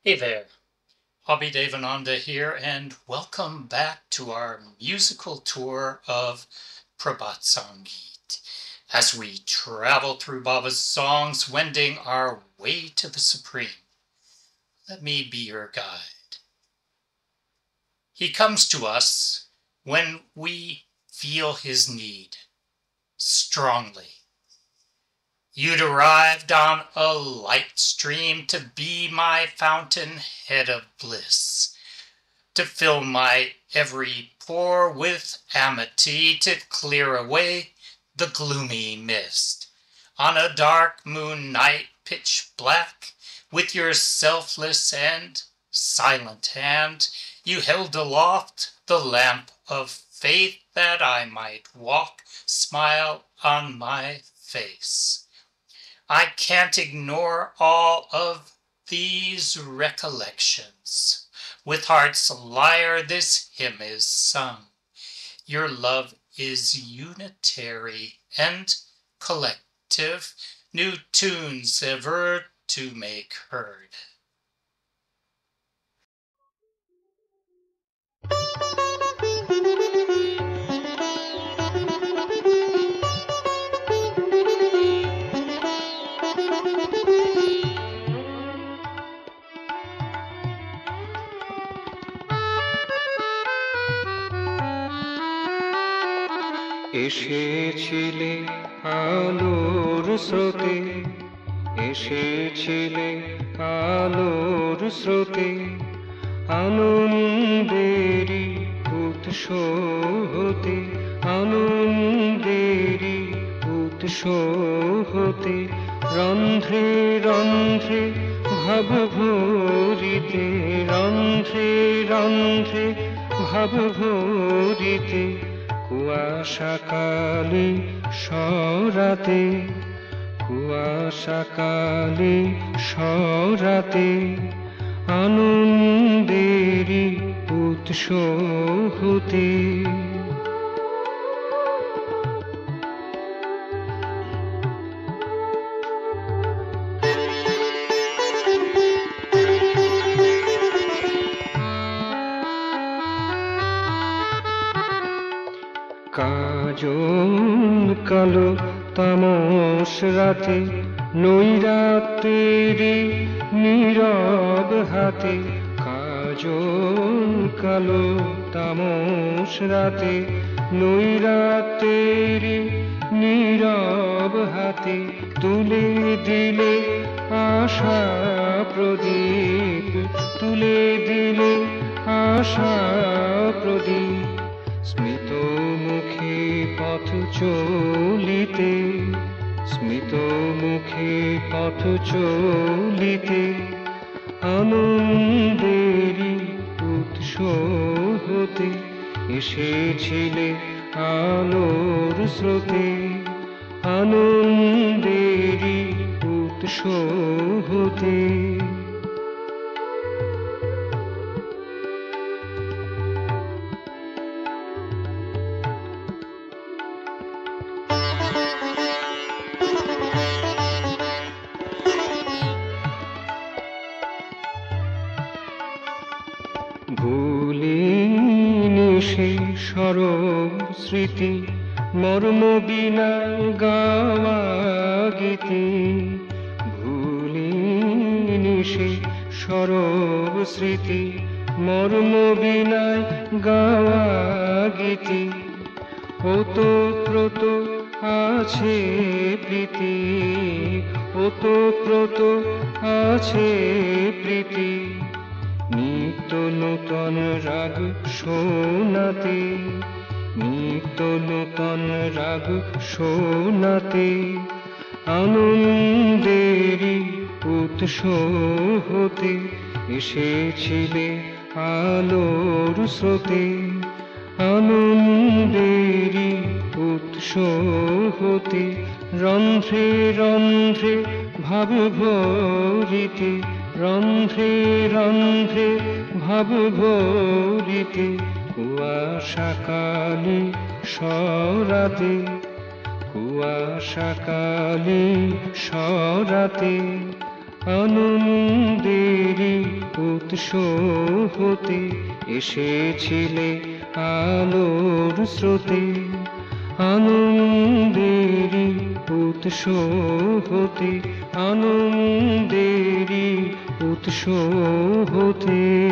Hey there, Abhi Devananda here, and welcome back to our musical tour of Prabhat Sangeet as we travel through Baba's songs, wending our way to the Supreme. Let me be your guide. He comes to us when we feel his need strongly. You'd arrived on a light stream to be my fountainhead of bliss, to fill my every pore with amity, to clear away the gloomy mist. On a dark moon night, pitch black, with your selfless and silent hand, you held aloft the lamp of faith that I might walk, smile on my face. I can't ignore all of these recollections. With heart's lyre this hymn is sung. Your love is unitary and collective, new tunes ever to make heard. এসেছিলে আলোর স্রোতে, এসেছিলে আলোর স্রোতে, আনন্দেরই উৎস হতে, আনন্দেরই উৎস হতে, রন্ধ্রে রন্ধ্রে ভাব ভরিতে, রন্ধ্রে রন্ধ্রে ভাব ভরিতে, কুয়াশাকালে সরাতে, কুয়াশাকালে সরাতে, আনন্দেরই উৎস হতে। কাজল কালো তামস রাতে, নৈরাত্রেরই নীরব হাতে, কাজল কালো তামস রাতে, নৈরাত্রেরই নীরব হাতে, তুলে দিলে আশা প্রদীপ, তুলে দিলে আশা প্রদীপ, স্মিত মুখে পথ চলিতে, স্মিত মুখে পথ চলিতে, আনন্দেরই উৎস হতে, এসেছিলে আলোর স্রোতে, আনন্দেরই উৎস হতে। ভুলিনি সেই সরব স্মৃতি, মর্ম বিনা গাওয়া গীতি, ভুলিনি সেই সরব স্মৃতি, মর্ম বিনা গাওয়া গীতি, ওতপ্রোত আছে প্রীতি, ওতপ্রোত আছে প্রীতি, নিত্য নূতন রাগ শোনাতে, নিত্য নূতন রাগ শোনাতে, আনন্দেরই উৎস হতে, এসেছিলে আলোর স্রোতে, আনন্দেরই উৎস হতে, রন্ধ্রে রন্ধ্রে ভাব ভরিতে, রন্ধ্রে রন্ধ্রে ভাব ভরিতে, কুয়াশাকালে সরাতে, কুয়াশাকালে সরাতে, আনন্দেরই উৎস হতে এসেছিলে আলোর স্রোতে, আনন্দেরই উৎস হতে, আনন্দেরই উৎস হতে।